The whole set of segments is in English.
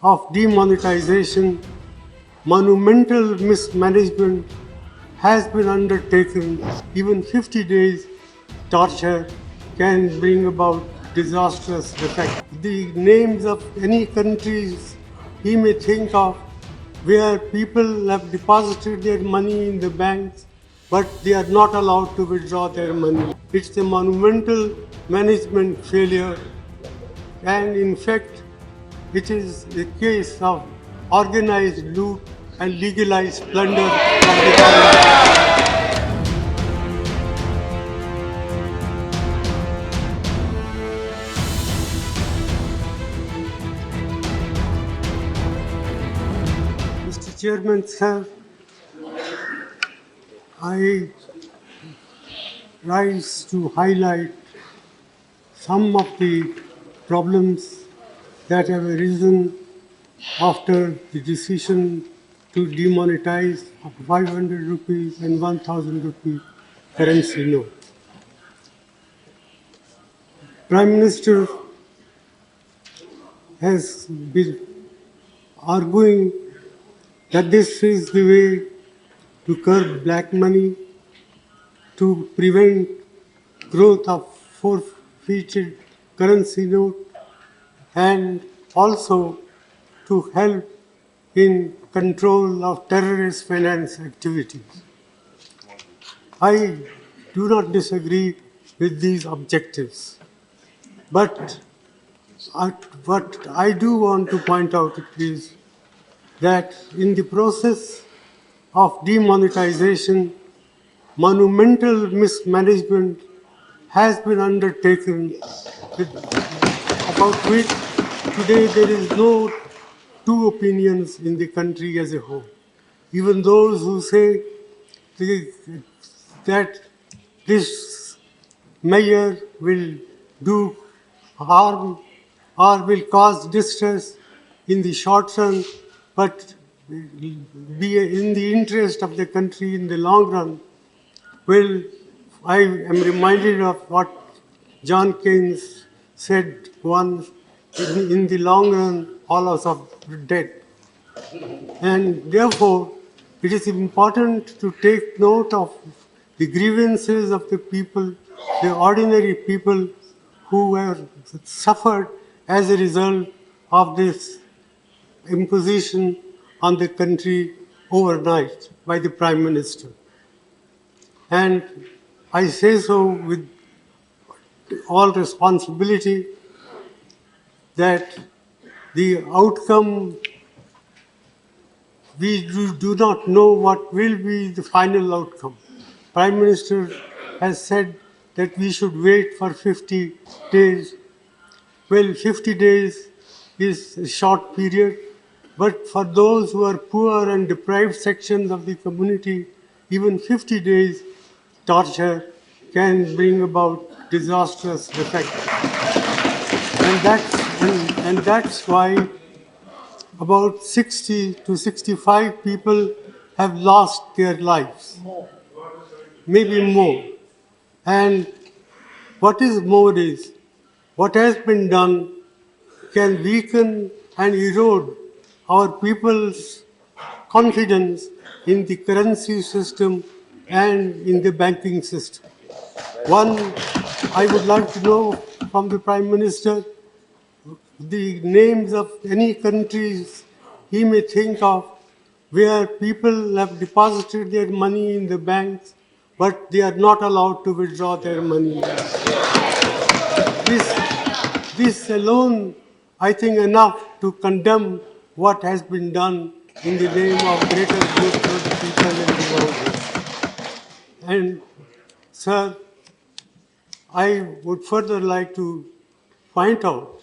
of demonetization, monumental mismanagement has been undertaken. Even 50 days torture can bring about disastrous effect. The names of any countries he may think of where people have deposited their money in the banks, but they are not allowed to withdraw their money. It's a monumental management failure, and in fact, it is a case of organized loot and legalized plunder of the government. Mr. Chairman, sir, I rise to highlight some of the problems that have arisen after the decision to demonetize 500 rupees and 1000 rupee currency note. Prime Minister has been arguing that this is the way to curb black money, to prevent growth of forfeited currency note, and also to help in control of terrorist finance activities. I do not disagree with these objectives, but what I do want to point out is that in the process of demonetization, monumental mismanagement has been undertaken, about which today there is no two opinions in the country as a whole. Even those who say that this measure will do harm or will cause distress in the short run, but be in the interest of the country in the long run. Well, I am reminded of what John Keynes said once, in the long run, all of us are dead. And therefore, it is important to take note of the grievances of the people, the ordinary people who have suffered as a result of this imposition on the country overnight by the Prime Minister. And I say so with all responsibility that the outcome, we do not know what will be the final outcome. Prime Minister has said that we should wait for 50 days. Well, 50 days is a short period, but for those who are poor and deprived sections of the community, even 50 days torture can bring about disastrous effect. And that's why about 60 to 65 people have lost their lives, maybe more. And what is more is, what has been done can weaken and erode our people's confidence in the currency system and in the banking system. One, I would like to know from the Prime Minister the names of any countries he may think of where people have deposited their money in the banks, but they are not allowed to withdraw their money. This alone, I think, enough to condemn what has been done in the name of greater good for the people in the world. And, sir, I would further like to point out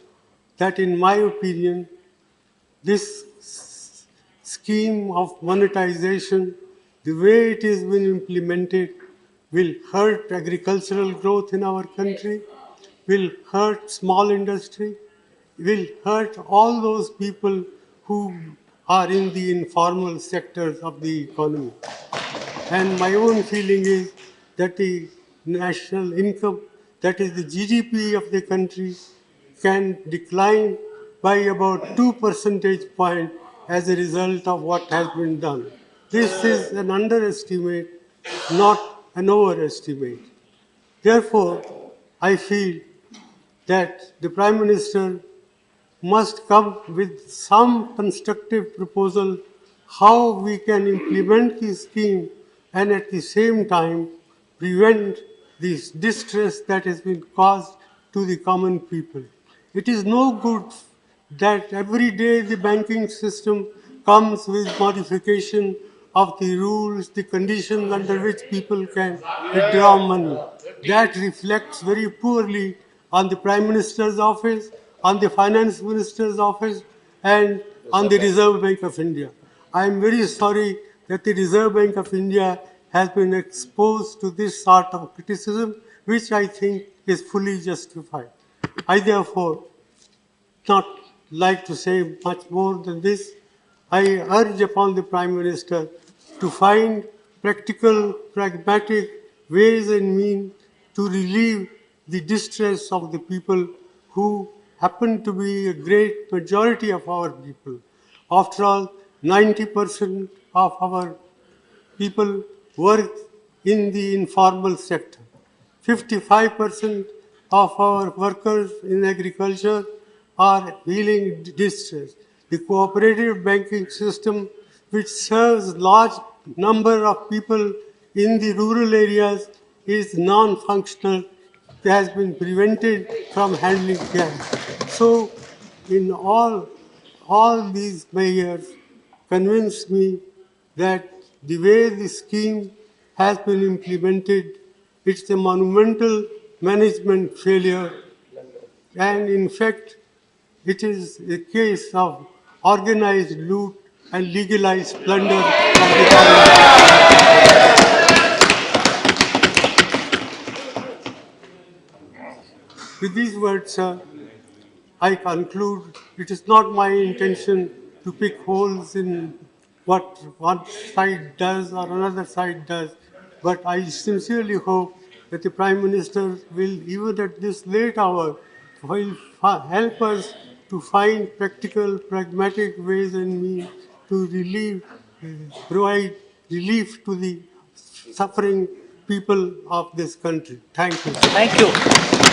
that, in my opinion, this scheme of monetization, the way it has been implemented, will hurt agricultural growth in our country, will hurt small industry, will hurt all those people who are in the informal sectors of the economy. And my own feeling is that the national income, that is the GDP of the country, can decline by about 2 percentage points as a result of what has been done. This is an underestimate, not an overestimate. Therefore, I feel that the Prime Minister must come with some constructive proposal how we can implement the scheme and at the same time prevent this distress that has been caused to the common people. It is no good that every day the banking system comes with modification of the rules, the conditions under which people can withdraw money. That reflects very poorly on the Prime Minister's office, on the Finance Minister's office, and on the Reserve Bank of India. I am very sorry that the Reserve Bank of India has been exposed to this sort of criticism, which I think is fully justified. I therefore not like to say much more than this. I urge upon the Prime Minister to find practical, pragmatic ways and means to relieve the distress of the people who happen to be a great majority of our people. After all, 90% of our people work in the informal sector. 55% of our workers in agriculture are feeling distress. The cooperative banking system, which serves large number of people in the rural areas, is non-functional, has been prevented from handling cash. So, in all these measures convince me that the way the scheme has been implemented, it's a monumental management failure, and in fact, it is a case of organized loot and legalized plunder of the government. With these words, sir, I conclude it is not my intention to pick holes in what one side does or another side does, but I sincerely hope that the Prime Minister will, even at this late hour, will help us to find practical, pragmatic ways and means to provide relief to the suffering people of this country. Thank you. Thank you.